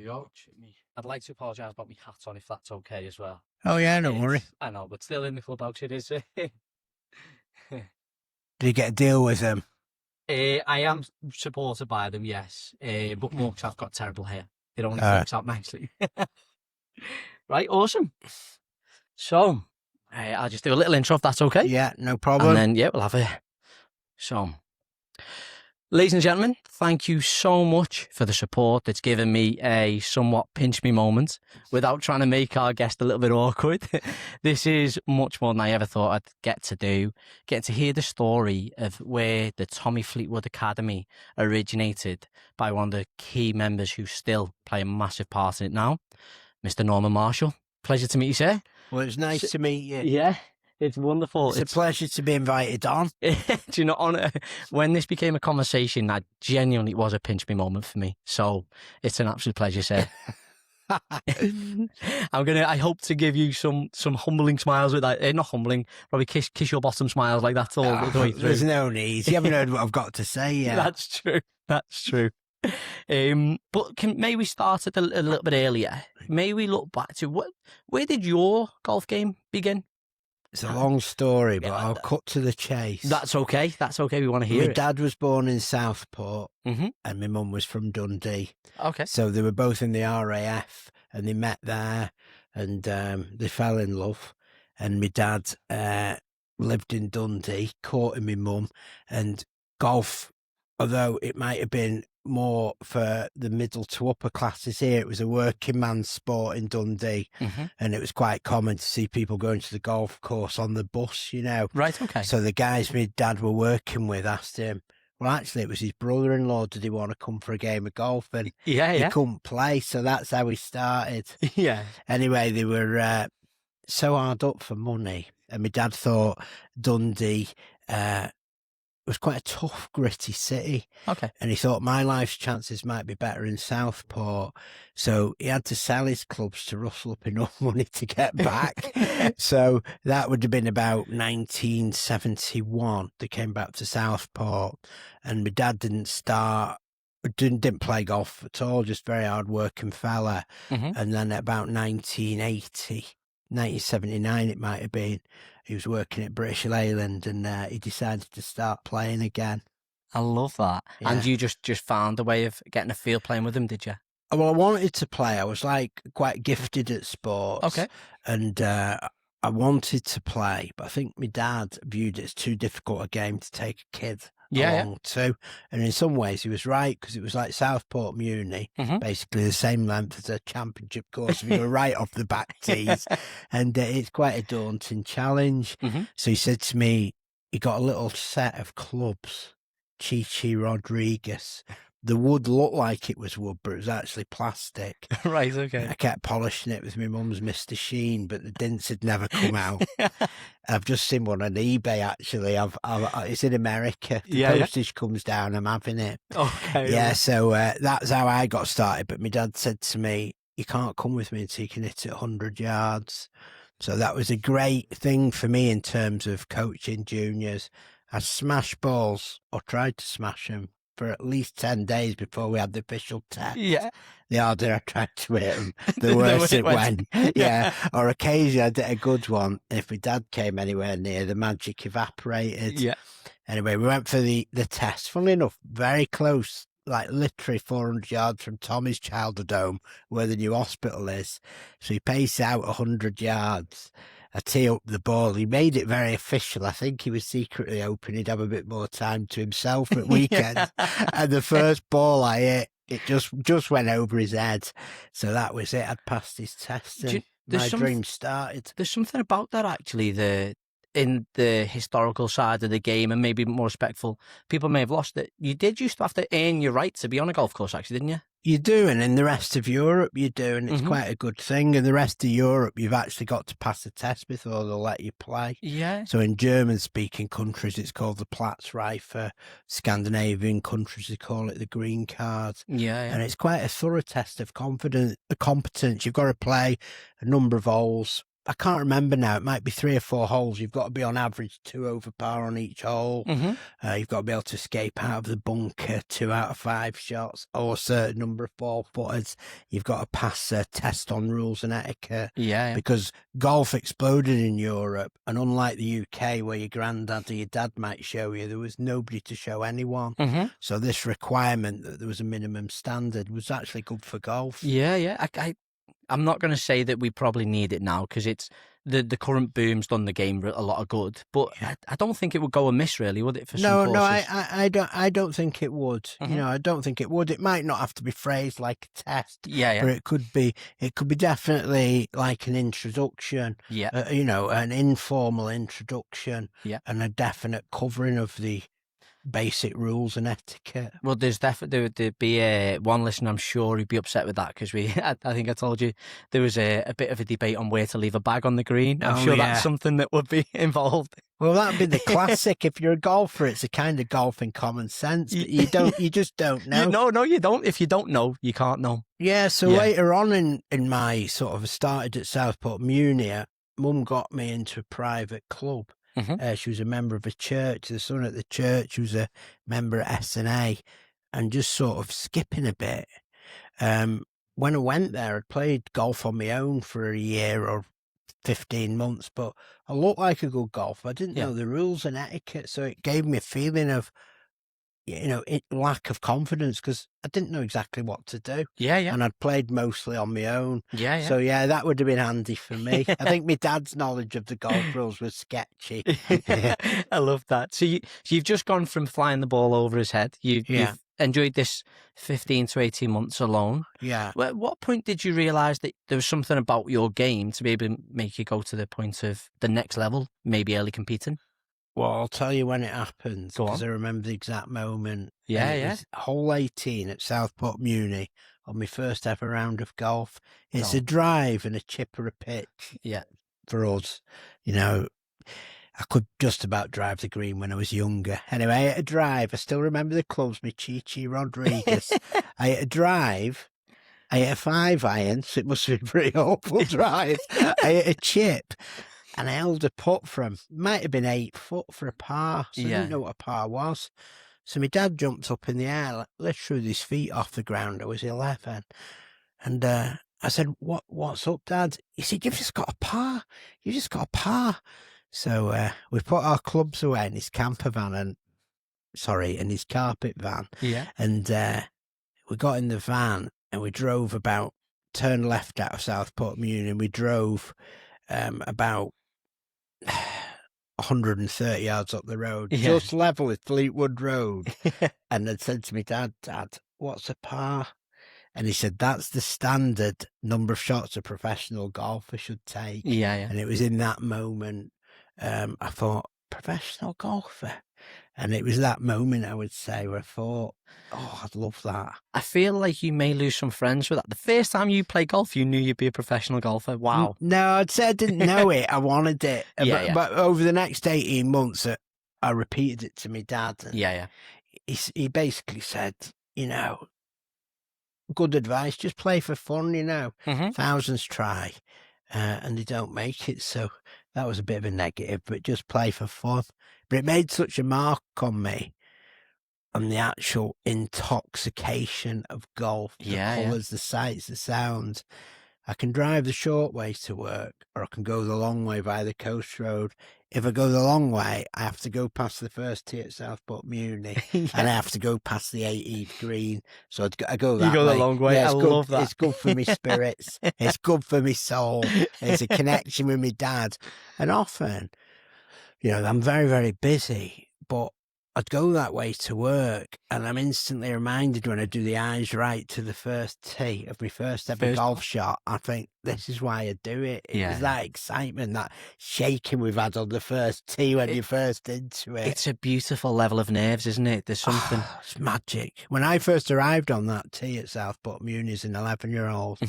I'd like to apologise about my hat on, if that's okay as well. Oh, yeah, don't worry. I know, but still in the clubhouse it is. Did you get a deal with them? I am supported by them, yes. But Mark's have got terrible hair. It only flips out nicely. Right, awesome. So, I'll just do a little intro if that's okay. Yeah, no problem. And then, we'll have a... So, ladies and gentlemen, thank you so much for the support. It's given me a somewhat pinch me moment without trying to make our guest a little bit awkward. This is much more than I ever thought I'd get to do. Getting to hear the story of where the Tommy Fleetwood Academy originated by one of the key members who still play a massive part in it now, Mr. Norman Marshall. Pleasure to meet you, sir. Well, it's nice to meet you. Yeah. It's wonderful. It's a pleasure to be invited on. Do you know, when this became a conversation, that genuinely was a pinch me moment for me. So it's an absolute pleasure, sir. I hope to give you some humbling smiles with that. Not humbling, probably kiss your bottom smiles like that all the way through. There's no need. You haven't heard what I've got to say yet. That's true. But may we start at a little bit earlier? May we look back to where did your golf game begin? It's a long story, but I'll cut to the chase. That's okay. We want to hear it. My dad was born in Southport, and my mum was from Dundee. Okay. So they were both in the RAF, and they met there, and they fell in love. And my dad lived in Dundee, courting my mum, and golf, although it might have been more for the middle to upper classes here, it was a working man's sport in Dundee, and it was quite common to see people going to the golf course on the bus, you know. Right, okay. So the guys my dad were working with asked him, well, actually, it was his brother-in-law, did he want to come for a game of golf? And he couldn't play, so that's how he started. Yeah. Anyway, they were so hard up for money, and my dad thought Dundee was quite a tough, gritty city. Okay. And he thought my life's chances might be better in Southport. So he had to sell his clubs to rustle up enough money to get back. So that would have been about 1971. They came back to Southport, and my dad didn't play golf at all, just very hard working fella. And then at about 1979 it might have been, he was working at British Leyland, and he decided to start playing again. I love that. Yeah. And you just found a way of getting a feel playing with him, did you? Well, I wanted to play. I was quite gifted at sports. Okay. And I wanted to play, but I think my dad viewed it as too difficult a game to take a kid along to. And in some ways he was right, because it was like Southport Muni, basically the same length as a championship course. You were right off the back tees, and it's quite a daunting challenge. So he said to me, he got a little set of clubs, Chichi Rodriguez. The wood looked like it was wood, but it was actually plastic. Right, okay. I kept polishing it with my mum's Mr. Sheen, but the dints had never come out. I've just seen one on eBay, actually. It's in America. The postage comes down, I'm having it. Okay. Yeah, so that's how I got started. But my dad said to me, you can't come with me until you can hit it 100 yards. So that was a great thing for me in terms of coaching juniors. I smashed balls, or tried to smash them, for at least 10 days before we had the official test. Yeah. The harder I tried to hit them, the worse it went. Yeah. Or occasionally I did a good one. If my dad came anywhere near, the magic evaporated. Yeah. Anyway, we went for the test. Funnily enough, very close, like literally 400 yards from Tommy's childhood home, where the new hospital is. So he paced out 100 yards. I tee up the ball. He made it very official. I think he was secretly hoping he'd have a bit more time to himself at weekends. And the first ball I hit, it just went over his head. So that was it. I'd passed his test, and my dream started. There's something about that, actually, in the historical side of the game, and maybe more respectful. People may have lost it. You used to have to earn your right to be on a golf course, actually, didn't you? You do, and in the rest of Europe you do, and it's quite a good thing. In the rest of Europe, you've actually got to pass a test before they'll let you play. Yeah. So in German-speaking countries, it's called the Platzreife. Scandinavian countries, they call it the green card. Yeah. And it's quite a thorough test of competence. You've got to play a number of holes I can't remember now. It might be 3 or 4 holes. You've got to be on average 2 over par on each hole. You've got to be able to escape out of the bunker 2 out of 5 shots, or a certain number of 4-footers. You've got to pass a test on rules and etiquette. Yeah. Because golf exploded in Europe, and unlike the UK, where your granddad or your dad might show you, there was nobody to show anyone. So this requirement that there was a minimum standard was actually good for golf. Yeah. I'm not going to say that we probably need it now, because it's the current boom's done the game a lot of good, but I don't think it would go amiss, really, would it? For some courses? No, I don't think it would. You know, I don't think it would. It might not have to be phrased like a test, yeah. but it could be definitely like an introduction. You know, an informal introduction. And a definite covering of the basic rules and etiquette. Well, there'd be one listener, I'm sure, who'd be upset with that, because I think I told you there was a bit of a debate on where to leave a bag on the green. I'm sure that's something that would be involved. Well, that'd be the classic. If you're a golfer, it's a kind of golfing common sense, but you just don't know. No, you don't. If you don't know, you can't know. Yeah. So later on in my sort of started at Southport Muni, Mum got me into a private club. She was a member of a church. The son at the church was a member at SNA, and just sort of skipping a bit. When I went there, I'd played golf on my own for a year or 15 months, but I looked like a good golfer. I didn't know the rules and etiquette, so it gave me a feeling of, you know, lack of confidence, because I didn't know exactly what to do. And I'd played mostly on my own. So that would have been handy for me. I think my dad's knowledge of the golf rules was sketchy. I love that. So you've just gone from flying the ball over his head. You've enjoyed this 15 to 18 months alone. At what point did you realise that there was something about your game to be able to make you go to the point of the next level, maybe early competing? Well, I'll tell you when it happened, because I remember the exact moment. It was hole 18 at Southport Muni on my first ever round of golf. It's a drive and a chip or a pitch. For us, you know, I could just about drive the green when I was younger. Anyway, I hit a drive. I still remember the clubs, my Chi Rodriguez. I hit a drive. I hit a 5-iron, so it must have been a pretty awful drive. I hit a chip. And I held a putt from, might have been 8 foot for a par. So I didn't know what a par was. So my dad jumped up in the air, literally with his feet off the ground. I was 11. And I said, what's up, Dad? He said, you've just got a par. You just got a par. So we put our clubs away in his camper van, in his carpet van. And we got in the van and we drove turned left out of Southport Muni, and we drove about 130 yards up the road, just level with Fleetwood Road. And I'd said to me, Dad, what's a par? And he said, that's the standard number of shots a professional golfer should take. And it was in that moment, I thought, professional golfer? And it was that moment, I would say, where I thought, oh, I'd love that. I feel like you may lose some friends with that. The first time you played golf, you knew you'd be a professional golfer. Wow. No, I'd say I didn't know it. I wanted it. But over the next 18 months, I repeated it to my dad. And he basically said, you know, good advice, just play for fun, you know. Thousands try, and they don't make it. So that was a bit of a negative, but just play for fun. But it made such a mark on me, on the actual intoxication of golf, the colours, the sights, the sounds. I can drive the short way to work, or I can go the long way via the coast road. If I go the long way, I have to go past the first tee at Southport Muni, and I have to go past the 18th green. So I go that way. You go the long way. Yeah, I love that. It's good for my spirits. It's good for my soul. It's a connection with my dad. And often, you know, I'm very, very busy, but I'd go that way to work, and I'm instantly reminded when I do the eyes right to the first tee of my first ever golf shot. I think, this is why I do it. It was that excitement, that shaking we've had on the first tee when you're first into it. It's a beautiful level of nerves, isn't it? There's something. It's magic. When I first arrived on that tee at Southport Muni as an 11-year-old,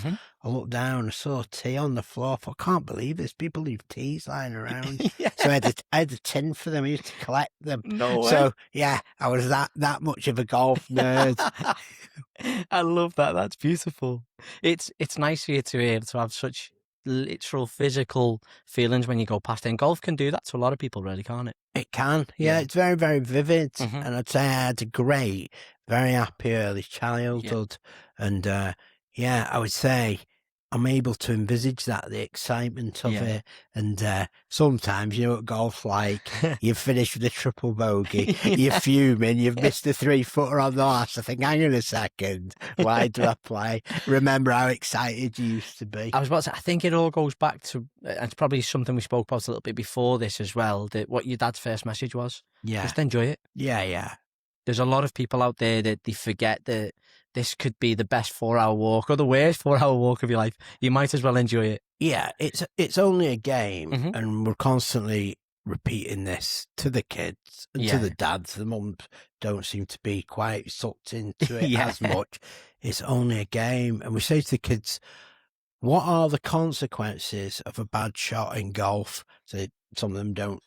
I looked down, I saw a tee on the floor. I thought, I can't believe this. People leave tees lying around. So I had a tin for them. I used to collect them. No way. So I was that much of a golf nerd. I love that. That's beautiful. It's nice for you to be able to have such literal physical feelings when you go past it. And golf can do that to a lot of people, really, can't it? It can. Yeah. It's very, very vivid. Mhm. And I'd say I had a great, very happy early childhood. And I would say I'm able to envisage that, the excitement of it. And sometimes, you know what golf's like, you've finished with a triple bogey, you're fuming, you've missed a 3-footer on the last. I think, hang on a second, why do I play? Remember how excited you used to be. I was about to say, I think it all goes back to, it's probably something we spoke about a little bit before this as well, that what your dad's first message was. Yeah. Just enjoy it. Yeah. There's a lot of people out there that they forget that this could be the best 4-hour walk or the worst 4-hour walk of your life. You might as well enjoy it. Yeah, it's only a game, and we're constantly repeating this to the kids and to the dads. The mums don't seem to be quite sucked into it as much. It's only a game. And we say to the kids, what are the consequences of a bad shot in golf? So some of them don't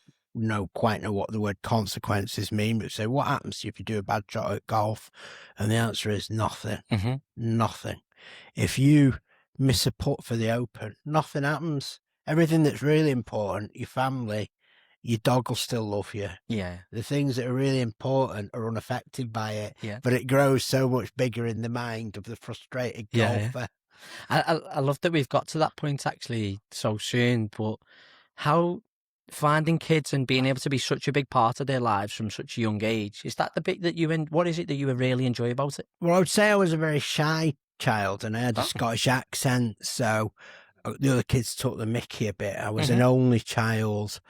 quite know what the word consequences mean, but say, what happens if you do a bad shot at golf? And the answer is nothing. Nothing. If you miss a putt for the Open, nothing happens. Everything that's really important, your family, your dog will still love you. Yeah. The things that are really important are unaffected by it, but it grows so much bigger in the mind of the frustrated golfer. I love that we've got to that point actually so soon, but how finding kids and being able to be such a big part of their lives from such a young age, is that the bit that what is it that you really enjoy about it? Well, I would say I was a very shy child and I had a Scottish accent, so the other kids took the mickey a bit. I was an only child,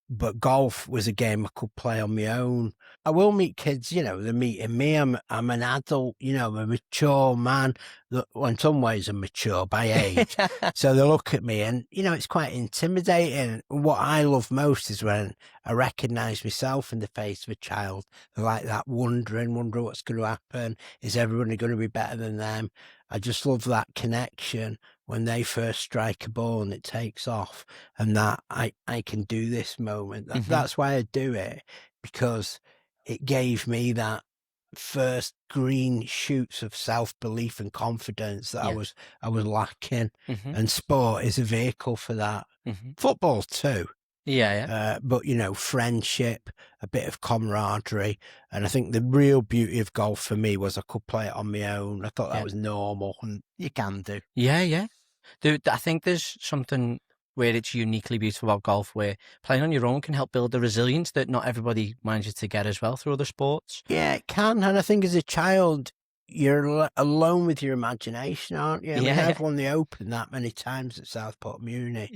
but golf was a game I could play on my own. I will meet kids, they're meeting me. I'm an adult, I'm a mature man. Well, in some ways I'm mature by age. So they look at me and, it's quite intimidating. What I love most is when I recognise myself in the face of a child. They're like that, wondering what's going to happen. Is everybody going to be better than them? I just love that connection when they first strike a ball and it takes off, and that I can do this moment. That's why I do it, because it gave me that first green shoots of self-belief and confidence that I was lacking. And sport is a vehicle for that. Football too. But friendship, a bit of camaraderie, and I think the real beauty of golf for me was I could play it on my own. I thought that was normal, and you can do. Dude, I think there's something where it's uniquely beautiful about golf, where playing on your own can help build the resilience that not everybody manages to get as well through other sports. Yeah, it can. And I think as a child, you're alone with your imagination, aren't you? I mean, I've won the Open that many times at Southport Muni.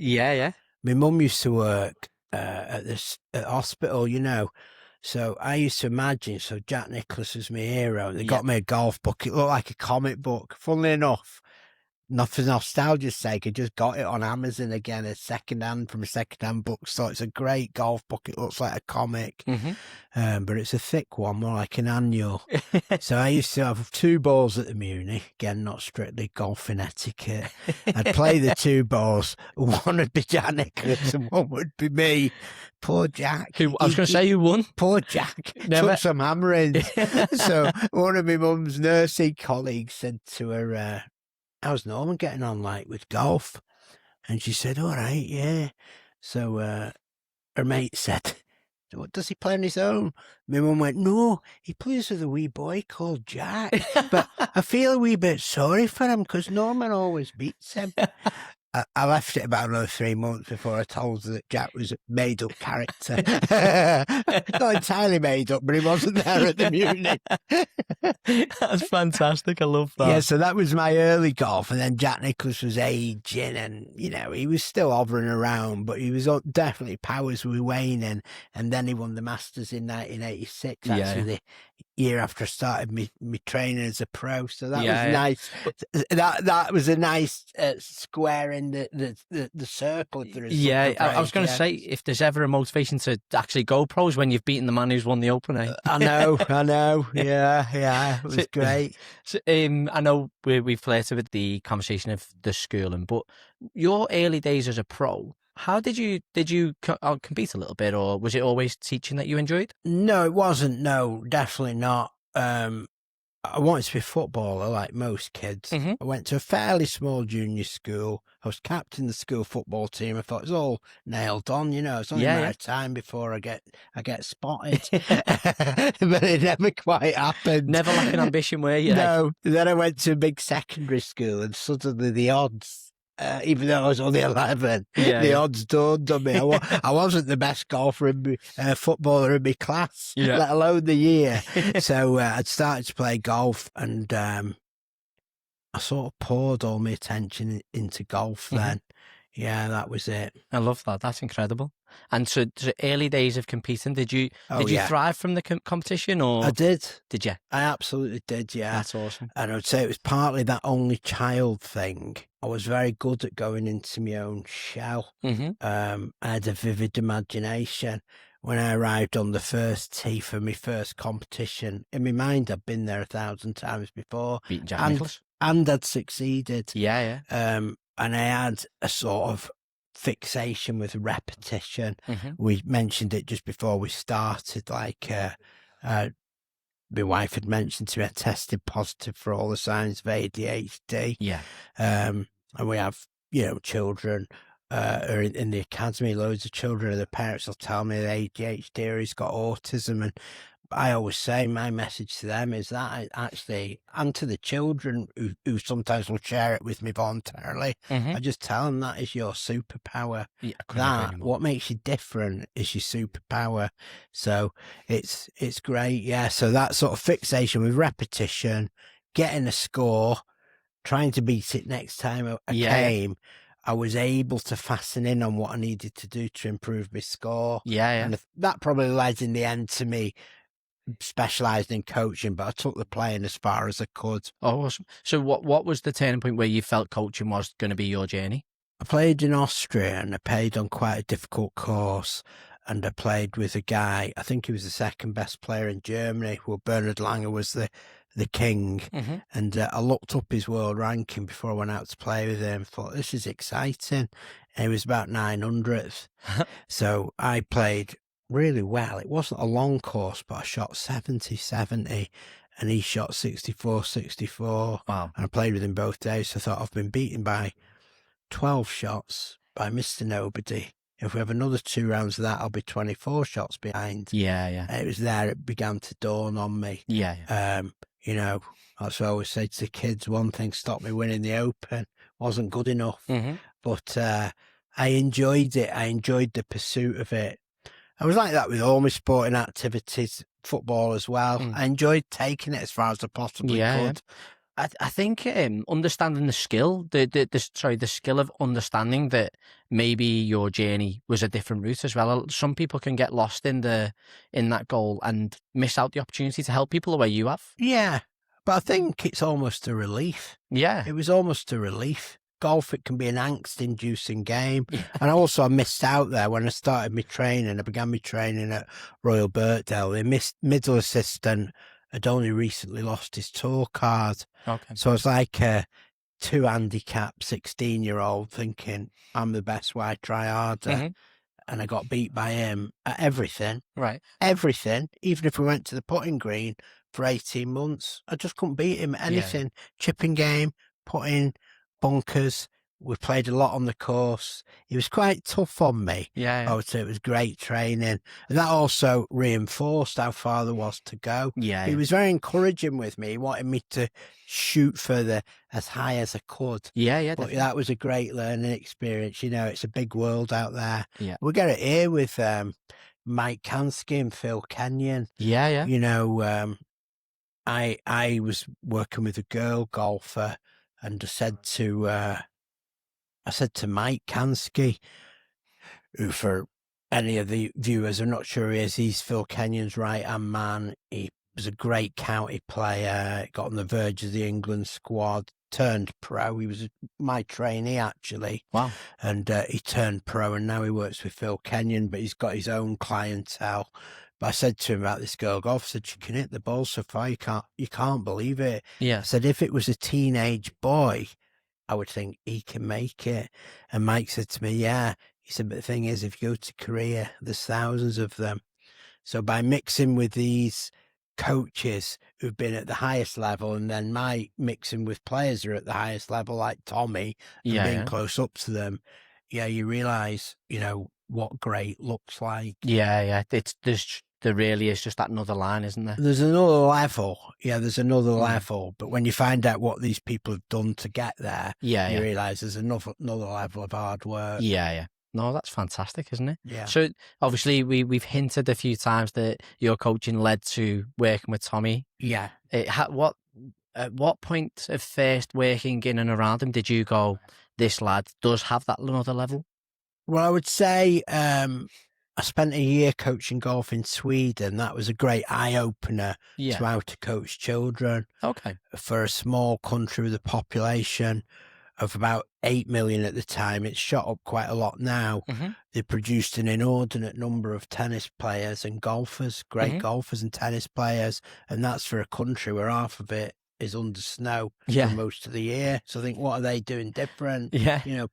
My mum used to work at hospital, so I used to imagine, so Jack Nicklaus was my hero. They got me a golf book. It looked like a comic book. Funnily enough, not for nostalgia's sake, I just got it on Amazon again, from a second-hand bookstore. It's a great golf book. It looks like a comic, but it's a thick one, more like an annual. So I used to have 2 balls at the Muni. Again, not strictly golfing etiquette. I'd play the 2 balls. One would be Jack Nicklaus and one would be me. Poor Jack. I was going to say you won. Poor Jack. Took some hammerings. So one of my mum's nursing colleagues said to her, how's Norman getting on with golf? And she said, all right, yeah. So her mate said, what, does he play on his own? My mum went, no, he plays with a wee boy called Jack. But I feel a wee bit sorry for him because Norman always beats him. I left it about another 3 months before I told her that Jack was a made-up character. Not entirely made up, but he wasn't there at the Muni. That's fantastic. I love that. Yeah, so that was my early golf. And then Jack Nicklaus was aging and, he was still hovering around, but he was definitely powers were waning. And then he won the Masters in 1986, actually, the year after I started me training as a pro. So that was nice. That was a nice square in the circle. If there is I was going to say, if there's ever a motivation to actually go pros when you've beaten the man who's won the Open, eh? I know. Yeah, it was great. So, I know we've flirted with the conversation of the schooling, but your early days as a pro, how did you compete a little bit, or was it always teaching that you enjoyed? No, it wasn't. No, definitely not. I wanted to be a footballer like most kids. Mm-hmm. I went to a fairly small junior school. I was captain of the school football team. I thought it was all nailed on, It's only a matter of time before I get spotted. But it never quite happened. Never lacking ambition, were you? No. Then I went to a big secondary school, and suddenly the odds, even though I was only 11, the odds dawned on me. I wasn't the best golfer footballer in my class, let alone the year. So I'd started to play golf, and I sort of poured all my attention into golf then. Yeah, that was it. I love that. That's incredible. And so early days of competing, did you thrive from the competition, or I did? Did you? I absolutely did. Yeah, that's awesome. And I would say it was partly that only child thing. I was very good at going into my own shell. I had a vivid imagination. When I arrived on the first tee for my first competition, in my mind I'd been there 1,000 times before, beating Jack Nicklaus, and I'd succeeded. Yeah. And I had a sort of fixation with repetition. We mentioned it just before we started, like my wife had mentioned to me I tested positive for all the signs of ADHD. Yeah. And we have, children are in the academy, loads of children, and the parents will tell me that ADHD or he's got autism. And I always say my message to them is that I actually, and to the children who sometimes will share it with me voluntarily, I just tell them that is your superpower. That what makes you different is your superpower. So it's great. Yeah. So that sort of fixation with repetition, getting a score, trying to beat it next time I came, I was able to fasten in on what I needed to do to improve my score. And that probably led in the end to me specialised in coaching, but I took the playing as far as I could. Oh, awesome. So what was the turning point where you felt coaching was going to be your journey? I played in Austria, and I played on quite a difficult course, and I played with a guy, I think he was the second best player in Germany. Well, Bernhard Langer was the king, and I looked up his world ranking before I went out to play with him. Thought, this is exciting. And he was about 900th. So I played really well. It wasn't a long course, but I shot 70, and he shot 64. Wow. And I played with him both days. So I thought, I've been beaten by 12 shots by Mr. Nobody. If we have another 2 rounds of that, I'll be 24 shots behind. Yeah. And it was there it began to dawn on me. Yeah. That's what I always say to the kids. One thing stopped me winning the Open. Wasn't good enough. But I enjoyed it. I enjoyed the pursuit of it. I was like that with all my sporting activities, football as well. I enjoyed taking it as far as I possibly could. I think understanding the skill, the skill of understanding that maybe your journey was a different route as well. Some people can get lost in that goal and miss out the opportunity to help people the way you have. Yeah, but I think it's almost a relief. Yeah, it was almost a relief. Golf, it can be an angst-inducing game. And also I missed out there when I started my training. I began my training at Royal Birkdale. The middle assistant had only recently lost his tour card. Okay. So I was like a 2-handicap 16-year-old thinking, I'm the best, why try harder? And I got beat by him at everything. Right. Everything. Even if we went to the putting green for 18 months, I just couldn't beat him at anything. Yeah. Chipping game, putting, bunkers. We played a lot on the course. He was quite tough on me. Yeah. I would say it was great training. And that also reinforced how far there was to go. Yeah. He was very encouraging with me. He wanted me to shoot further as high as I could. Yeah. But definitely. that was a great learning experience. It's a big world out there. Yeah. We get it here with Mike Kansky and Phil Kenyon. Yeah. I was working with a girl golfer, and I said to Mike Kansky, who for any of the viewers are not sure who he is, he's Phil Kenyon's right-hand man. He was a great county player, got on the verge of the England squad, turned pro. He was my trainee, actually. Wow. And he turned pro, and now he works with Phil Kenyon, but he's got his own clientele. But I said to him about this girl golf, I said, she can hit the ball so far, you can't believe it. Yeah. I said, if it was a teenage boy, I would think he can make it. And Mike said to me, yeah. He said, but the thing is, if you go to Korea, there's thousands of them. So by mixing with these coaches who've been at the highest level, and then my mixing with players who are at the highest level, like Tommy, and being close up to them, you realise, what great looks like. Yeah. There really is just that another line, isn't there? There's another level. Yeah, there's another level. But when you find out what these people have done to get there, you realise there's another level of hard work. Yeah. No, that's fantastic, isn't it? Yeah. So obviously we've hinted a few times that your coaching led to working with Tommy. Yeah. At what point of first working in and around him did you go, this lad does have that another level? Well, I would say I spent a year coaching golf in Sweden. That was a great eye-opener to how to coach children. Okay. For a small country with a population of about 8 million at the time, it's shot up quite a lot now. They produced an inordinate number of tennis players and golfers, great golfers and tennis players, and that's for a country where half of it is under snow for most of the year. So I think, what are they doing different?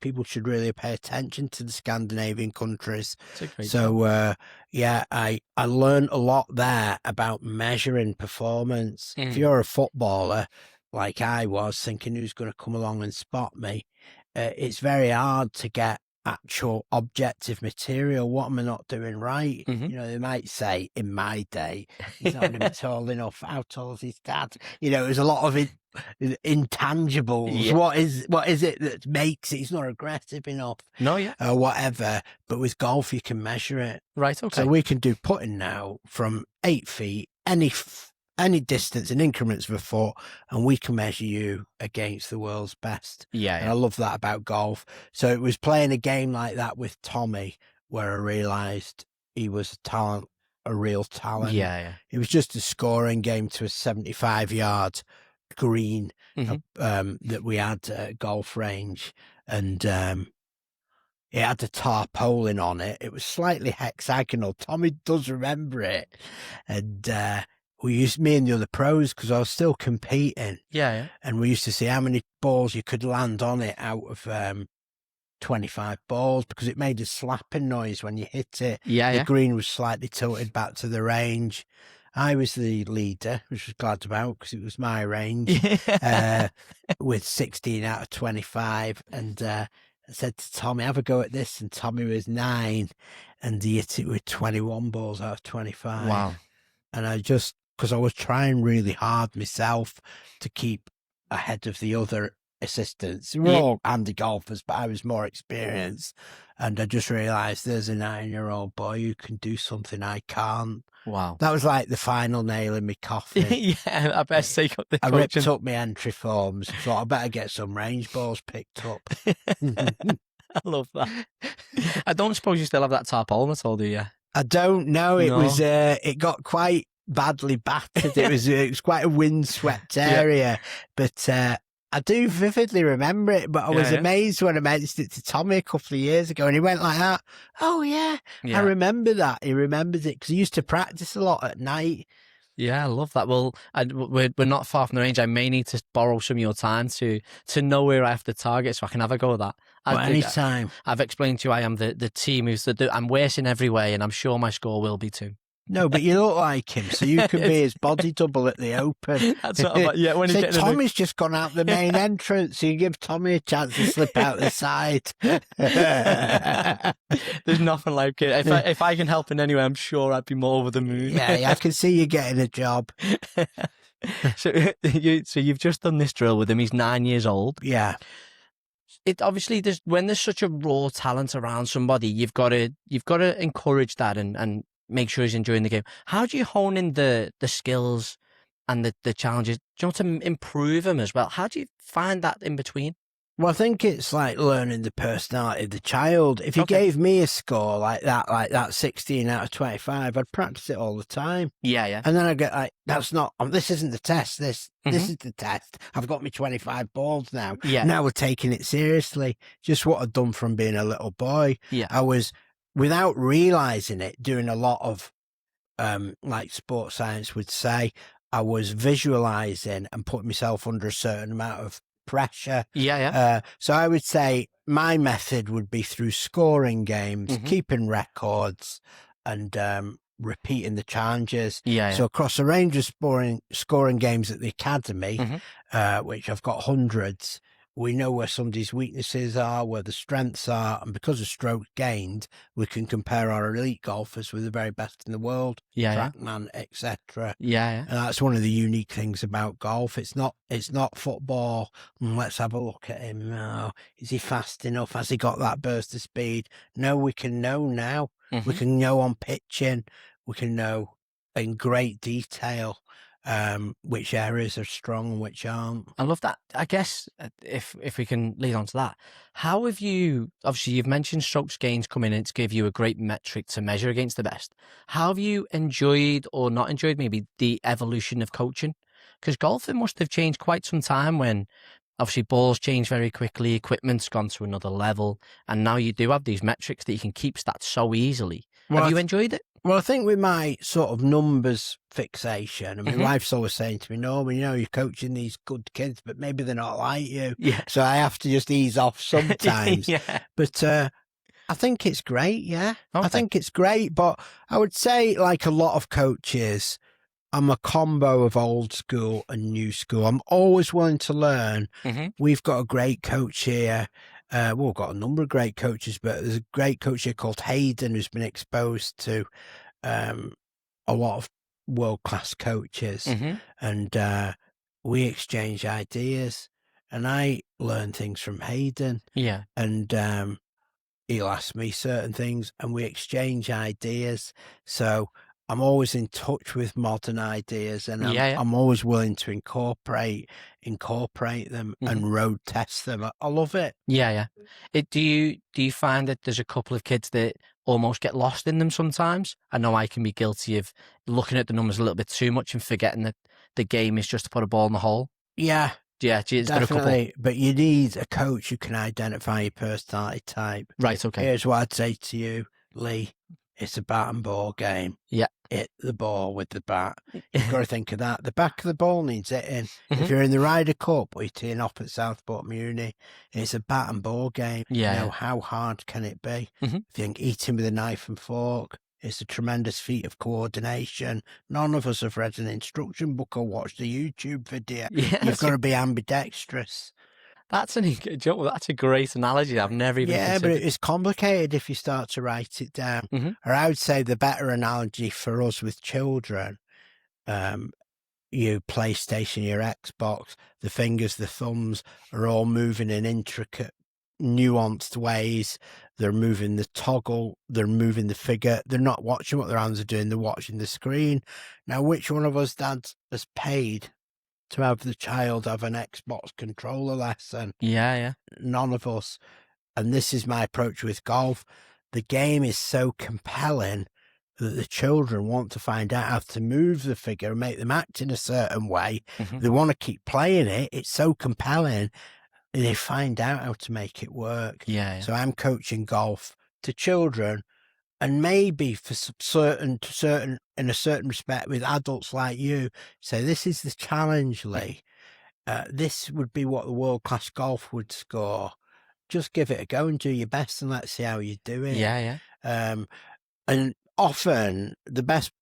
People should really pay attention to the Scandinavian countries. So I learned a lot there about measuring performance. If you're a footballer like I was, thinking who's going to come along and spot me, it's very hard to get actual objective material. What am I not doing right? They might say, in my day, he's not going to be tall enough. How tall is his dad? There's a lot of intangibles. What is it that makes it? He's not aggressive enough. Whatever. But with golf, you can measure it. Right. Okay. So we can do putting now from 8 feet, any distance in increments of a foot, and we can measure you against the world's best. And I love that about golf. So it was playing a game like that with Tommy where I realised he was a talent, a real talent. It was just a scoring game to a 75-yard green that we had at a golf range, and it had a tarpaulin on it. It was slightly hexagonal. Tommy does remember it, and me and the other pros, because I was still competing. And we used to see how many balls you could land on it out of 25 balls, because it made a slapping noise when you hit it. The green was slightly tilted back to the range. I was the leader, which I was glad about, because it was my range, with 16 out of 25. And I said to Tommy, have a go at this. And Tommy was 9, and he hit it with 21 balls out of 25. Wow. And because I was trying really hard myself to keep ahead of the other assistants. We're all handy golfers, but I was more experienced. And I just realised there's a 9-year-old boy who can do something I can't. Wow. That was like the final nail in my coffin. I best take up the I coaching. ripped up my entry forms and thought I better get some range balls picked up. I love that. I don't suppose you still have that tarpaulin at all, do you? I don't know. It got quite badly battered. It was quite a windswept area, but I do vividly remember it. But I was amazed when I mentioned it to Tommy a couple of years ago, and he went like that. Oh yeah. I remember that. He remembers it because he used to practice a lot at night. Yeah, I love that. Well, we're not far from the range. I may need to borrow some of your time to know where I have to target, so I can have a go at that. Anytime. I've explained to you I am the team I'm worse in every way, and I'm sure my score will be too. No, but you look like him, so you can be his body double at the Open. That's what I'm when so Tommy's just gone out the main entrance, so you give Tommy a chance to slip out the side. There's nothing like it. If I can help in any way, I'm sure I'd be more over the moon. Yeah, I can see you getting a job. So you've just done this drill with him. He's 9 years old. Yeah. It obviously when there's such a raw talent around somebody, you've got to encourage that and make sure he's enjoying the game. How do you hone in the skills and the challenges? Do you want to improve them as well? How do you find that in between? Well, I think it's like learning the personality of the child. If you gave me a score like that 16 out of 25, I'd practice it all the time. Yeah. And then I'd get like, this isn't the test. This is the test. I've got me 25 balls now. Yeah. Now we're taking it seriously. Just what I'd done from being a little boy. Yeah. I was, without realising it, doing a lot of, like sports science would say, I was visualising and putting myself under a certain amount of pressure. So I would say my method would be through scoring games, keeping records, and repeating the challenges. Yeah. So across a range of scoring games at the academy, which I've got hundreds, we know where somebody's weaknesses are, where the strengths are, and because of strokes gained, we can compare our elite golfers with the very best in the world, TrackMan, etc. Yeah. And that's one of the unique things about golf. It's not football. Let's have a look at him. Oh, is he fast enough? Has he got that burst of speed? No, we can know now. We can know on pitching. We can know in great detail which areas are strong and which aren't. I love that. I guess if we can lead on to that, how have you, obviously you've mentioned strokes gains coming in to give you a great metric to measure against the best. How have you enjoyed or not enjoyed maybe the evolution of coaching? Because golfing must have changed quite some time when obviously balls change very quickly, equipment's gone to another level, and now you do have these metrics that you can keep stats so easily. Well, have you enjoyed it? Well, I think with my sort of numbers fixation, and my wife's always saying to me, Norman, you're coaching these good kids, but maybe they're not like you. Yeah. So I have to just ease off sometimes. But I think it's great, yeah. Okay. I think it's great, but I would say, like a lot of coaches, I'm a combo of old school and new school. I'm always willing to learn. We've got a great coach here. We've got a number of great coaches, but there's a great coach here called Hayden who's been exposed to a lot of world-class coaches. And we exchange ideas. And I learn things from Hayden. Yeah. And he'll ask me certain things and we exchange ideas. So I'm always in touch with modern ideas, and I'm always willing to incorporate them and road test them. I love it. Yeah. Do you find that there's a couple of kids that almost get lost in them sometimes? I know I can be guilty of looking at the numbers a little bit too much and forgetting that the game is just to put a ball in the hole. Yeah. Yeah, definitely. But you need a coach who can identify your personality type. Right, okay. Here's what I'd say to you, Lee. It's a bat and ball game. Yeah. Hit the ball with the bat. You've got to think of that. The back of the ball needs hitting. If you're in the Ryder Cup or you're teeing off at Southport Muni, it's a bat and ball game. Yeah. How hard can it be? If you think eating with a knife and fork, it's a tremendous feat of coordination. None of us have read an instruction book or watched a YouTube video. You've got to be ambidextrous. That's a great analogy. I've never even considered. But it's complicated if you start to write it down. Or I would say the better analogy for us with children, your PlayStation, your Xbox, the fingers, the thumbs are all moving in intricate, nuanced ways. They're moving the toggle, they're moving the figure. They're not watching what their hands are doing, they're watching the screen. Now, which one of us dads has paid to have the child have an Xbox controller lesson? Yeah. None of us. And this is my approach with golf. The game is so compelling that the children want to find out how to move the figure and make them act in a certain way. They want to keep playing it. It's so compelling. And they find out how to make it work. Yeah. So I'm coaching golf to children, and maybe for certain in a certain respect with adults like you, say this is the challenge, Lee. This would be what the world-class golf would score. Just give it a go and do your best, and let's see how you do it. Yeah. And often the best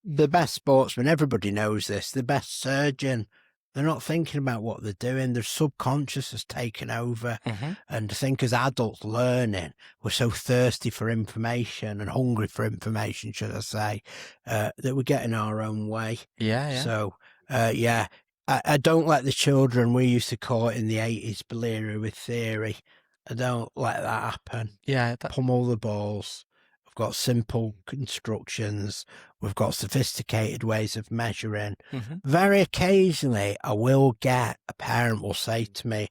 sportsman, everybody knows this, the best surgeon, they're not thinking about what they're doing. Their subconscious has taken over. And I think as adults learning, we're so thirsty for information and hungry for information, should I say, that we get in our own way. Yeah. So, I don't let the children, we used to call it in the 80s, delirium with theory. I don't let that happen. Yeah. Pummel the balls. We've got simple constructions. We've got sophisticated ways of measuring. Very occasionally, I will get a parent will say to me,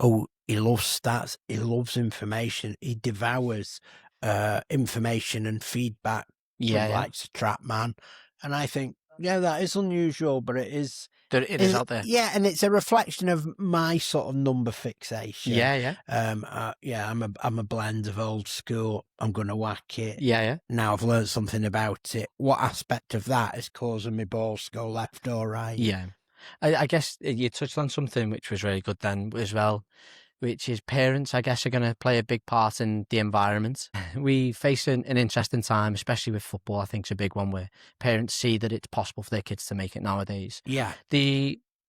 oh, he loves stats. He loves information. He devours information and feedback. Likes a TrackMan. And I think, that is unusual, but it is. It is out there. Yeah, and it's a reflection of my sort of number fixation. Yeah. I'm a blend of old school. I'm going to whack it. Yeah. Now I've learned something about it. What aspect of that is causing my balls to go left or right? Yeah. I guess you touched on something which was really good then as well. which is parents, I guess, are going to play a big part in the environment. We face an interesting time, especially with football. I think it's a big one where parents see that it's possible for their kids to make it nowadays. Yeah.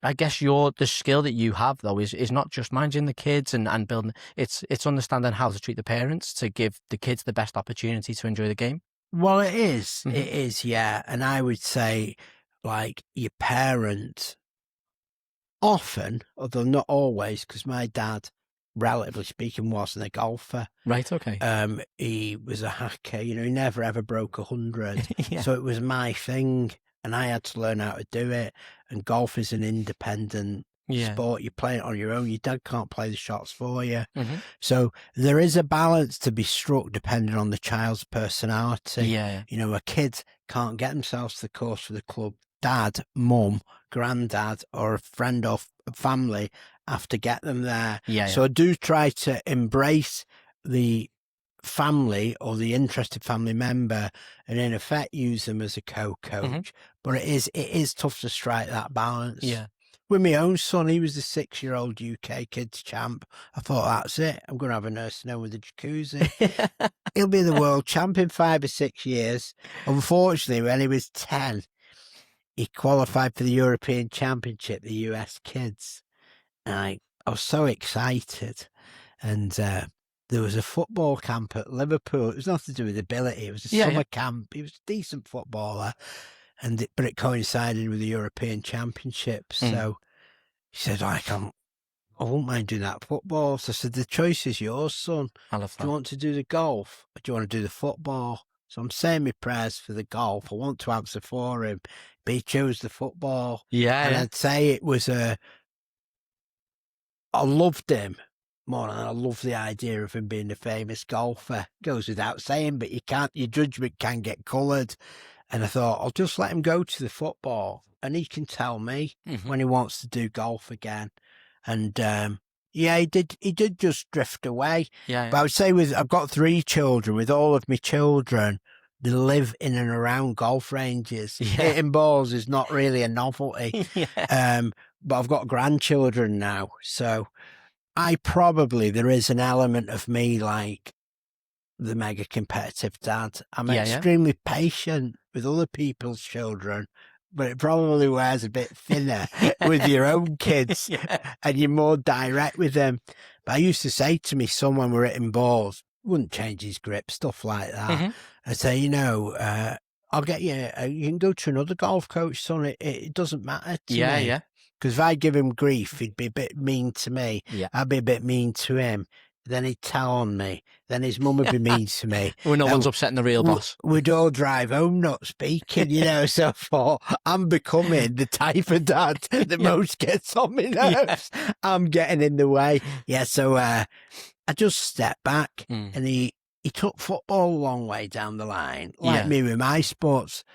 I guess the skill that you have though is not just managing the kids and building. It's understanding how to treat the parents to give the kids the best opportunity to enjoy the game. Well, it is. Mhm. It is, yeah. And I would say, like, your parents often, although not always, because my dad, relatively speaking, wasn't a golfer. Right. Okay. He was a hacker. He never ever broke 100. Yeah. So it was my thing, and I had to learn how to do it. And golf is an independent sport. You play it on your own. Your dad can't play the shots for you. Mm-hmm. So there is a balance to be struck depending on the child's personality. Yeah. A kid can't get themselves to the course for the club. Dad, mum, granddad, or a friend or family have to get them there. So I do try to embrace the family or the interested family member and in effect use them as a co-coach. Mm-hmm. But it is tough to strike that balance. Yeah. With my own son, he was the 6-year-old UK kids champ. I thought, that's it. I'm going to have a nursing home with a jacuzzi. He'll be the world champ in 5 or 6 years. Unfortunately, when he was 10, he qualified for the European Championship, the US Kids. And I was so excited. And there was a football camp at Liverpool. It was nothing to do with ability. It was a summer camp. He was a decent footballer. But it coincided with the European Championships. So he said, I won't mind doing that football. So I said, the choice is yours, son. I love that. Do you want to do the golf or do you want to do the football? So I'm saying my prayers for the golf. I want to answer for him, but he chose the football. And I'd say it was I loved him more than I love the idea of him being a famous golfer. Goes without saying, but your judgment can get coloured. And I thought, I'll just let him go to the football and he can tell me when he wants to do golf again. And he did just drift away. But I would say I've got 3 children. With all of my children, they live in and around golf ranges. Hitting balls is not really a novelty. But I've got grandchildren now. So there is an element of me like the mega competitive dad. I'm extremely patient with other people's children, but it probably wears a bit thinner with your own kids and you're more direct with them. But I used to say to me, someone we're hitting balls, wouldn't change his grip, stuff like that. I'd say, I'll get you, you can go to another golf coach, son. It doesn't matter to me. Because if I give him grief, he'd be a bit mean to me. I'd be a bit mean to him. Then he'd tell on me. Then his mum would be mean to me. Well, no one's upsetting the real boss. We'd all drive home not speaking, So I thought, I'm becoming the type of dad that most gets on my nerves. I'm getting in the way. So I just stepped back and he took football a long way down the line. Like me with my sports,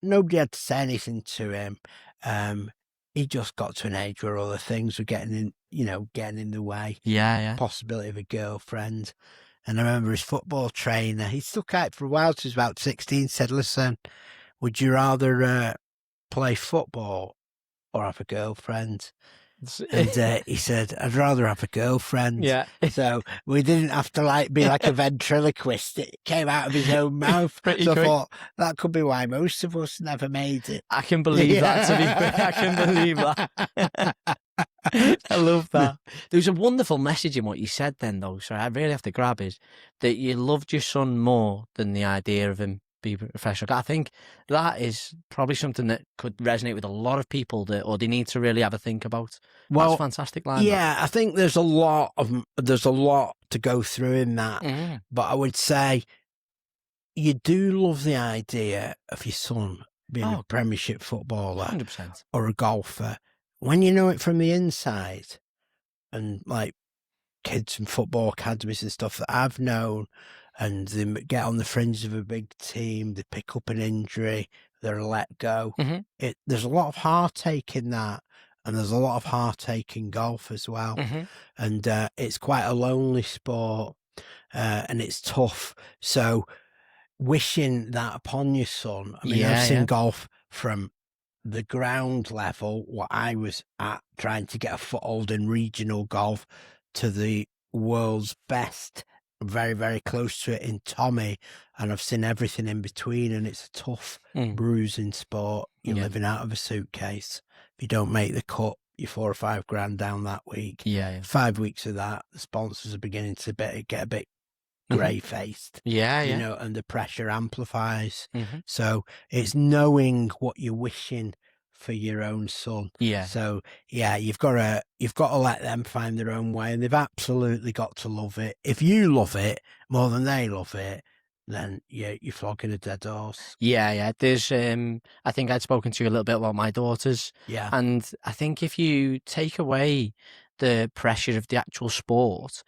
nobody had to say anything to him. He just got to an age where other things were getting in the way. Possibility of a girlfriend. And I remember his football trainer, he stuck out for a while till he was about 16, said, listen, would you rather play football or have a girlfriend? And he said, I'd rather have a girlfriend. So we didn't have to be like a ventriloquist. It came out of his own mouth. So I thought that could be why most of us never made it. I can believe that, to be fair. I can believe that. I love that. There was a wonderful message in what you said then, though, so I really have to grab is that you loved your son more than the idea of him being a professional. I think that is probably something that could resonate with a lot of people or they need to really have a think about. Well, that's a fantastic line. I think there's a lot to go through in that. But I would say you do love the idea of your son being a Premiership footballer 100%. Or a golfer. When you know it from the inside, and like kids from football academies and stuff that I've known, and they get on the fringe of a big team, they pick up an injury, they're let go. There's a lot of heartache in that, and there's a lot of heartache in golf as well. And it's quite a lonely sport, and it's tough. So wishing that upon your son, I've seen golf from the ground level, what I was at, trying to get a foothold in regional golf, to the world's best, very, very close to it in Tommy, and I've seen everything in between, and it's a tough, bruising sport. You're living out of a suitcase. If you don't make the cut, you're 4 or 5 grand down that week. 5 weeks of that, the sponsors are beginning to get a bit grey-faced. You know, and the pressure amplifies. So it's knowing what you're wishing for your own son. So you've got to let them find their own way, and they've absolutely got to love it. If you love it more than they love it, then you're flogging a dead horse. There's I think I'd spoken to you a little bit about my daughters. And I think if you take away the pressure of the actual sport,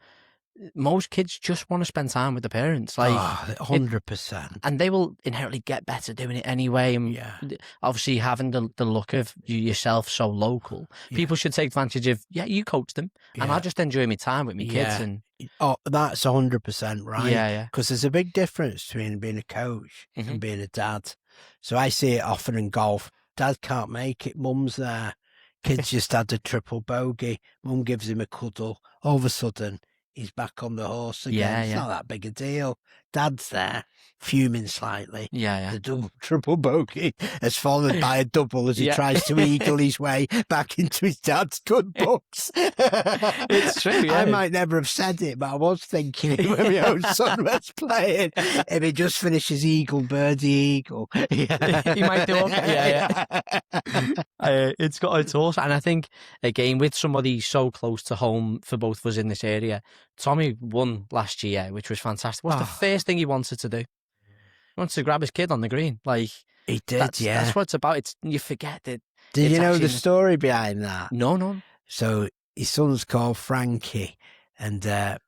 most kids just want to spend time with the parents, like 100%. and they will inherently get better doing it anyway. And obviously, having the look of you yourself so local, people should take advantage of. You coach them, and I just enjoy my time with my kids. And that's 100% right. Because there's a big difference between being a coach and being a dad. So I see it often in golf. Dad can't make it. Mum's there. Kid's just had a triple bogey. Mum gives him a cuddle. All of a sudden, he's back on the horse again. It's not that big a deal. Dad's there, fuming slightly. The triple bogey has followed by a double as he tries to eagle his way back into his dad's good books. It's true. I might never have said it, but I was thinking it when my own son was playing. If he just finishes eagle, birdie, eagle. He might do okay. It's awesome. And I think, again, with somebody so close to home for both of us in this area, Tommy won last year, which was fantastic. What's the first thing he wanted to do? He wanted to grab his kid on the green. Like, he did, that's what it's about. You forget that. Did you know the story behind that? No. So his son's called Frankie, and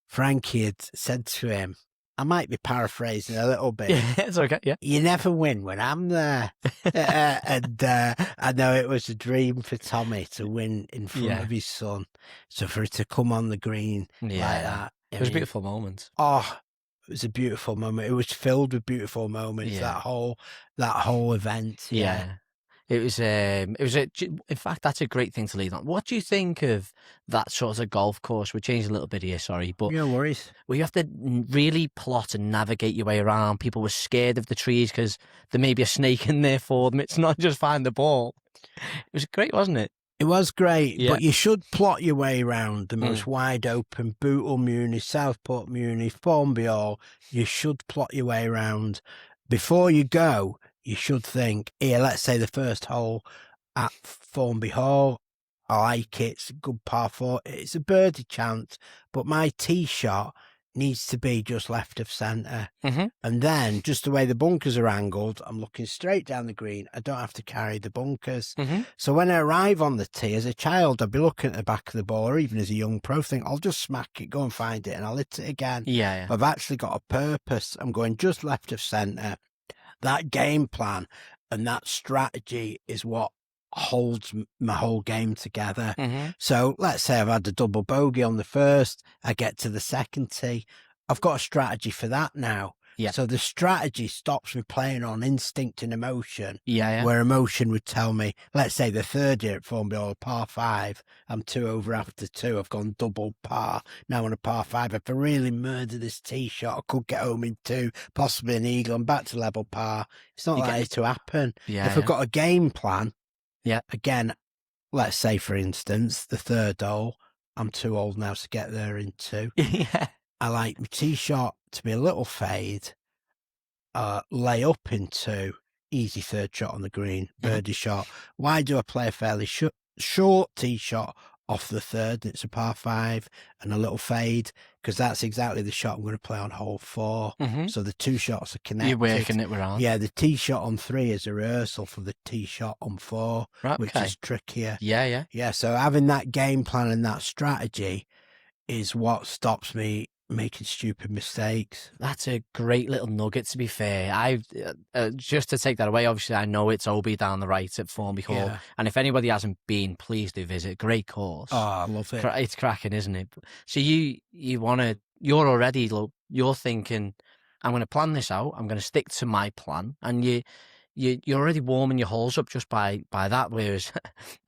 Frankie had said to him, I might be paraphrasing a little bit. It's okay. You never win when I'm there. And I know it was a dream for Tommy to win in front of his son. So for it to come on the green like that. It was a beautiful moment. Oh, it was a beautiful moment. It was filled with beautiful moments, that whole event. It was in fact, that's a great thing to lead on. What do you think of that sort of golf course? We're changing a little bit here, sorry, but no worries. Where you have to really plot and navigate your way around. People were scared of the trees because there may be a snake in there for them. It's not just find the ball. It was great, wasn't it? It was great, but you should plot your way around the most wide open Bootle Muni, Southport Muni, Formby Hall. You should plot your way around. Before you go, you should think, here, let's say the first hole at Formby Hall, I like it, it's a good par 4, it's a birdie chance, but my tee shot needs to be just left of centre. And then, just the way the bunkers are angled, I'm looking straight down the green, I don't have to carry the bunkers. So when I arrive on the tee, as a child, I'd be looking at the back of the ball, or even as a young pro, think, I'll just smack it, go and find it, and I'll hit it again. I've actually got a purpose, I'm going just left of centre. That game plan and that strategy is what holds my whole game together. So let's say I've had a double bogey on the first, I get to the second tee, I've got a strategy for that now. So the strategy stops me playing on instinct and emotion, where emotion would tell me, let's say the third year at Formby Hall, par 5, I'm 2 over after 2, I've gone double par, now on a par 5, if I really murder this tee shot, I could get home in 2, possibly an eagle, and back to level par. It's not likely to happen. If I've got a game plan, again, let's say, for instance, the third hole, I'm too old now to get there in 2. I like my tee shot to be a little fade, lay up in 2, easy third shot on the green, birdie shot. Why do I play a fairly short tee shot off the third? It's a par 5 and a little fade, because that's exactly the shot I'm going to play on hole 4. So the 2 shots are connected. You're working it around. The tee shot on 3 is a rehearsal for the tee shot on 4, which is trickier. So having that game plan and that strategy is what stops me making stupid mistakes. That's a great little nugget, to be fair. I just to take that away, obviously I know it's OB down the right at Formby Hall, and if anybody hasn't been, please do visit. Great course. I love it. It's cracking, isn't it? So you're already, you're thinking, I'm going to plan this out, I'm going to stick to my plan, and you're already warming your holes up just by that. Whereas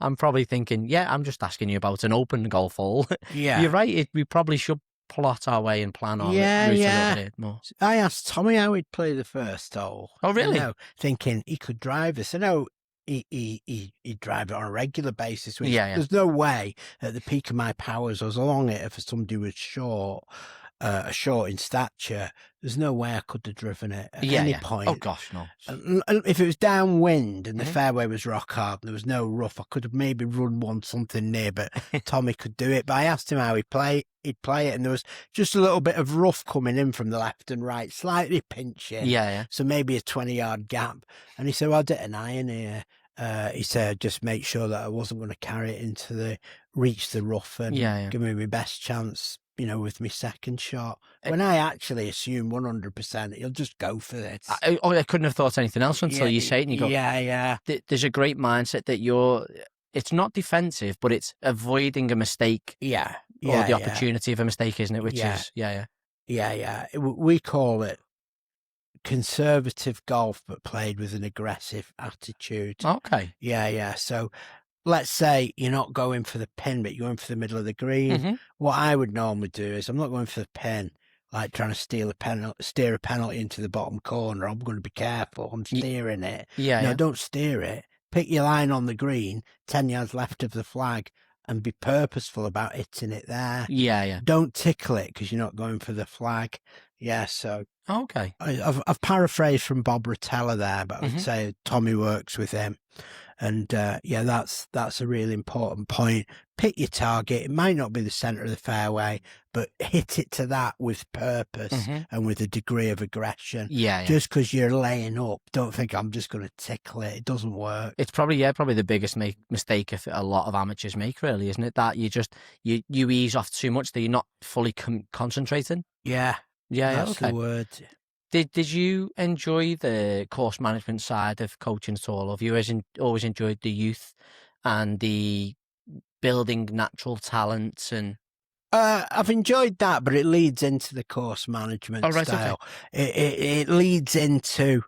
I'm probably thinking, yeah, I'm just asking you about an open golf hole. Yeah. You're right. We probably should plot our way and plan our route a little bit more. I asked Tommy how he'd play the first hole. Oh, really? Thinking he could drive this. I know he'd drive it on a regular basis. Which There's no way at the peak of my powers I was along it if somebody was short in stature. There's no way I could have driven it at any point. Oh gosh, no. And if it was downwind and the fairway was rock hard and there was no rough, I could have maybe run something near, but Tommy could do it. But I asked him how he'd play it, and there was just a little bit of rough coming in from the left and right, slightly pinching. So maybe a 20-yard gap. And he said, well, I'll get an iron here. He said, just make sure that I wasn't going to carry it reach the rough and give me my best chance, with my second shot. When I actually assume 100%, he'll just go for this. I couldn't have thought anything else until you say it and you go, there's a great mindset that it's not defensive, but it's avoiding a mistake. Or the opportunity of a mistake, isn't it? Which is, we call it conservative golf, but played with an aggressive attitude. Okay. So let's say you're not going for the pin, but you're going for the middle of the green. What I would normally do is I'm not going for the pin, like trying to steer a penalty into the bottom corner. I'm going to be careful. I'm steering it. No, don't steer it. Pick your line on the green, 10 yards left of the flag, and be purposeful about hitting it there. Don't tickle it because you're not going for the flag. So okay. I've paraphrased from Bob Rotella there, but I would say Tommy works with him. And that's a really important point. Pick your target. It might not be the centre of the fairway, but hit it to that with purpose and with a degree of aggression. Just because you're laying up, don't think I'm just going to tickle it. It doesn't work. It's probably the biggest mistake a lot of amateurs make, really, isn't it? That you just you ease off too much that you're not fully concentrating. That's the word. Did you enjoy the course management side of coaching at all? Have you always enjoyed the youth and the building natural talents? And I've enjoyed that, but it leads into the course management style. Okay. It leads into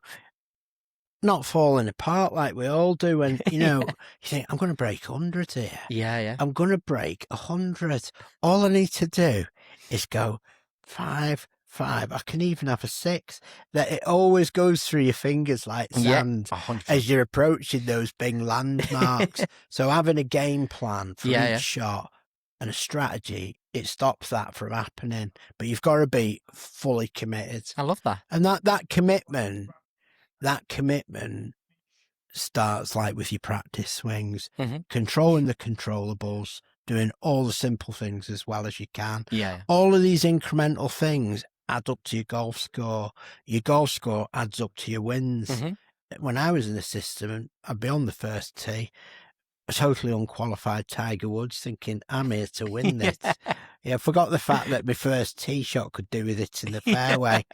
not falling apart like we all do. And, you think, I'm going to break 100 here. I'm going to break 100. All I need to do is go 5. I can even have a 6. That it always goes through your fingers like sand as you're approaching those big landmarks. So having a game plan for each shot and a strategy, it stops that from happening. But you've got to be fully committed. I love that. And that commitment starts like with your practice swings, controlling the controllables, doing all the simple things as well as you can. All of these incremental things add up to your golf score. Your golf score adds up to your wins. When I was in the system, I'd be on the first tee, a totally unqualified Tiger Woods, thinking, I'm here to win this. I forgot the fact that my first tee shot could do with it in the fairway.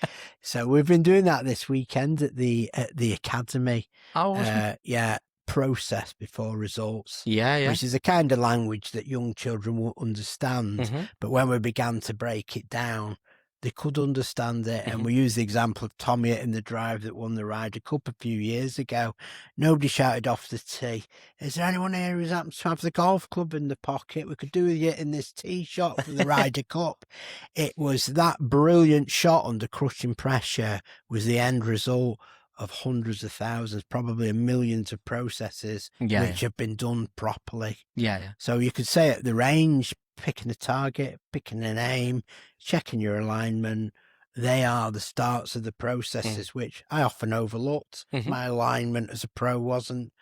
So we've been doing that this weekend at the Academy. Process before results. Which is a kind of language that young children won't understand. But when we began to break it down, they could understand it. And we used the example of Tommy in the drive that won the Ryder Cup a few years ago. Nobody shouted off the tee, is there anyone here who happens to have the golf club in the pocket? We could do with you in this tee shot for the Ryder Cup. It was that brilliant shot under crushing pressure was the end result of hundreds of thousands, probably millions of processes which have been done properly. So you could say at the range, picking a target, picking an aim, checking your alignment, they are the starts of the processes, which I often overlooked. My alignment as a pro wasn't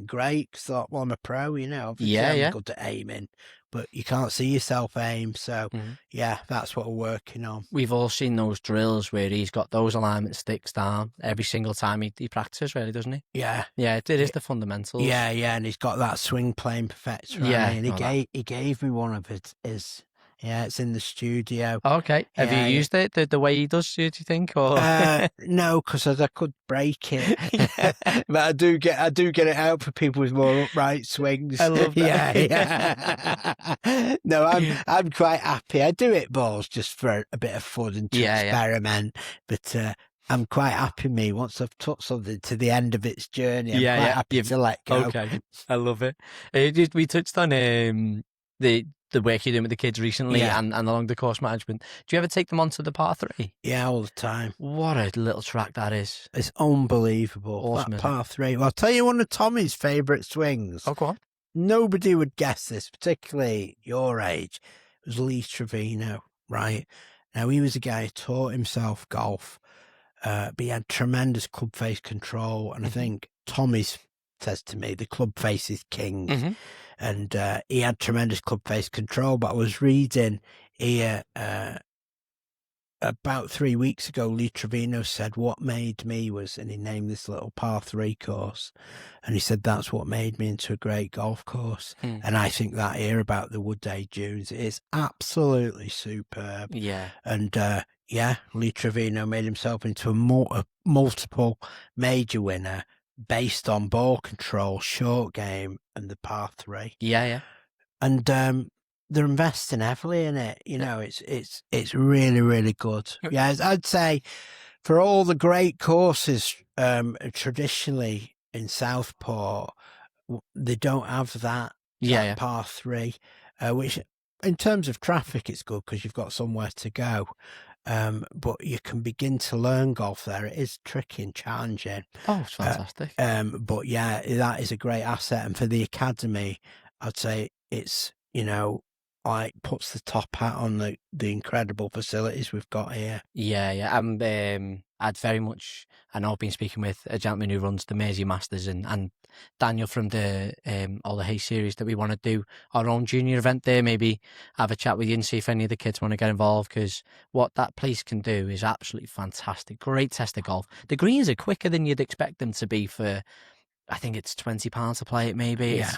great, because I thought, well, I'm a pro, obviously I'm good at aiming, but you can't see yourself aim. So that's what we're working on. We've all seen those drills where he's got those alignment sticks down every single time he practices, really, doesn't he? It is the fundamentals. And he's got that swing plane perfector. And he gave me one of his. It's in the studio. Okay. Have you used it the way he does, do you think? Or no, because I could break it. But I do get it out for people with more upright swings. I love that. No, I'm quite happy. I do it balls just for a bit of fun and to experiment. But I'm quite happy, me. Once I've took something to the end of its journey, I'm quite happy to let go. Okay, I love it. We touched on the work you're doing with the kids recently and along the course management. Do you ever take them onto the par 3? Yeah, all the time. What a little track that is. It's unbelievable. Awesome, that par 3. Well, I'll tell you one of Tommy's favourite swings. Oh, go on. Nobody would guess this, particularly your age. It was Lee Trevino, right? Now, he was a guy who taught himself golf, but he had tremendous club face control. And I think Tommy says to me, the club face is king. And he had tremendous club face control. But I was reading here about 3 weeks ago, Lee Trevino said, what made me was, and he named this little par 3 course, and he said, that's what made me into a great golf course. And I think that here about the Woodday Dunes is absolutely superb. Yeah. And Lee Trevino made himself into a multiple major winner based on ball control, short game, and the par 3. Yeah. And they're investing heavily in it. You know, it's really, really good. Yeah, I'd say for all the great courses traditionally in Southport, they don't have that par 3, which in terms of traffic, it's good because you've got somewhere to go. But you can begin to learn golf there. It is tricky and challenging. Oh, it's fantastic. But yeah, that is a great asset. And for the academy, I'd say it's, like puts the top hat on the incredible facilities we've got here. Yeah. I'd very much, I know I've been speaking with a gentleman who runs the Mersey Masters and Daniel from the All the Hay series that we want to do our own junior event there, maybe have a chat with you and see if any of the kids want to get involved, because what that place can do is absolutely fantastic. Great test of golf. The greens are quicker than you'd expect them to be for, I think it's £20 to play it maybe. Yeah.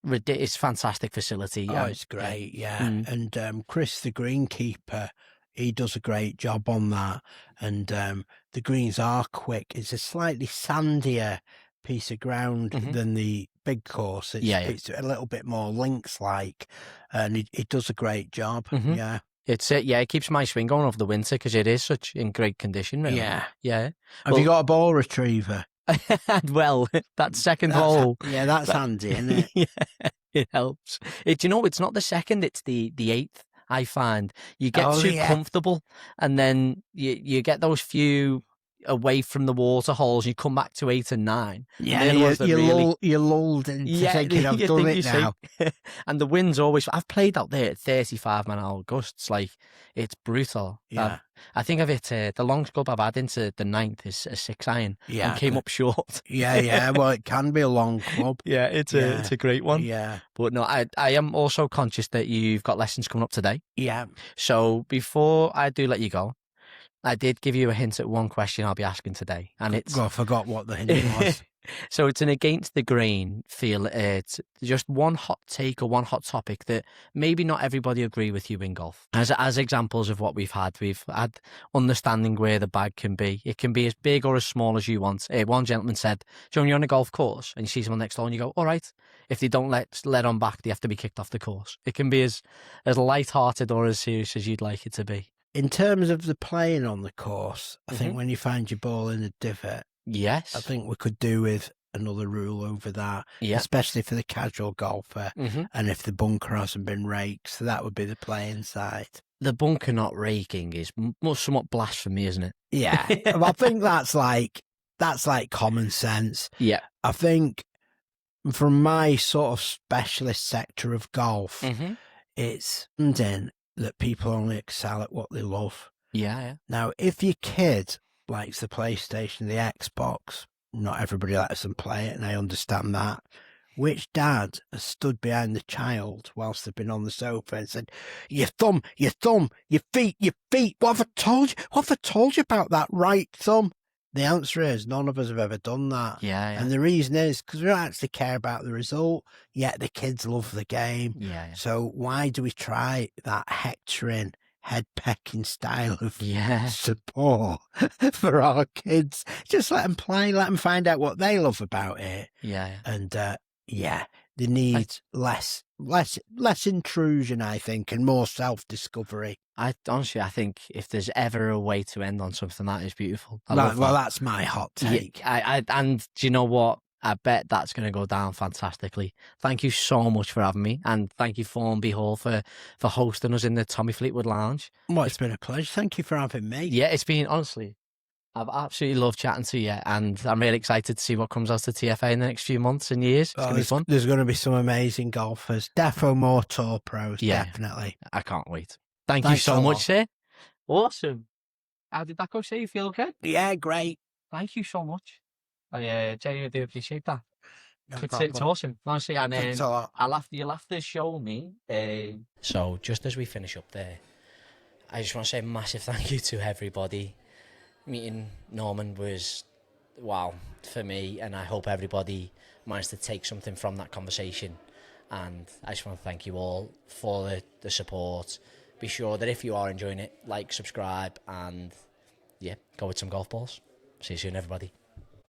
It's fantastic facility. Oh, it's great, yeah. And Chris, the greenkeeper, he does a great job on that. And the greens are quick. It's a slightly sandier piece of ground than the big course. It's a little bit more links-like, and he does a great job. Yeah. It keeps my swing going over the winter because it is such in great condition. Really. Yeah. Have you got a ball retriever? Well, that second hole. Yeah, that's handy, isn't it? Yeah, it helps. It's not the second, it's the 8th, I find. You get too comfortable, and then you get those few away from the water holes, you come back to 8 and 9. Yeah, you're lulled into thinking, I've done it now. And the wind's always, I've played out there at 35 mile gusts, like, it's brutal. Yeah. I think I've hit the longest club I've had into the 9th is a 6 iron. Yeah. And came up short. Yeah. Well, it can be a long club. Yeah, it's a great one. Yeah. But no, I am also conscious that you've got lessons coming up today. Yeah. So before I do let you go, I did give you a hint at one question I'll be asking today, and it's... I forgot what the hint was. So it's an against the grain feel. It's just one hot take or one hot topic that maybe not everybody agree with you in golf. As examples of what we've had understanding where the bag can be. It can be as big or as small as you want. One gentleman said, John, you're on a golf course and you see someone next door and you go, all right, if they don't let on back, they have to be kicked off the course. It can be as light-hearted or as serious as you'd like it to be. In terms of the playing on the course, I think when you find your ball in a divot, yes, I think we could do with another rule over that, especially for the casual golfer, and if the bunker hasn't been raked. So that would be the playing side. The bunker not raking is somewhat blasphemy, isn't it? Yeah, I think that's like common sense. Yeah, I think from my sort of specialist sector of golf, it's something that people only excel at what they love. Yeah. Now, if your kid likes the PlayStation, the Xbox, not everybody lets them play it, and I understand that. Which dad has stood behind the child whilst they've been on the sofa and said, your thumb, your feet, what have I told you? What have I told you about that right thumb? The answer is none of us have ever done that. Yeah. And the reason is because we don't actually care about the result, yet the kids love the game. Yeah. So why do we try that hectoring, head-pecking style of support for our kids? Just let them play, let them find out what they love about it. Yeah. And They need less intrusion, I think, and more self-discovery. I think if there's ever a way to end on something, that is beautiful. Well, that's my hot take. Yeah, and do you know what? I bet that's going to go down fantastically. Thank you so much for having me, and thank you, Formby Hall, for hosting us in the Tommy Fleetwood Lounge. Well, it's been a pleasure. Thank you for having me. Yeah, it's been, honestly, I've absolutely loved chatting to you, and I'm really excited to see what comes out of TFA in the next few months and years. It's going to be fun. There's going to be some amazing golfers. Defo more tour pros, definitely. I can't wait. Thanks you so much, sir. Awesome. How did that go, sir? You feel okay? Yeah, great. Thank you so much. I genuinely do appreciate that. No it's awesome, honestly. And Thanks a lot. you'll have to show me. So just as we finish up there, I just want to say a massive thank you to everybody. Meeting Norman was wow for me, and I hope everybody managed to take something from that conversation. And I just want to thank you all for the support. Be sure that if you are enjoying it, like, subscribe, and yeah, go with some golf balls. See you soon, everybody.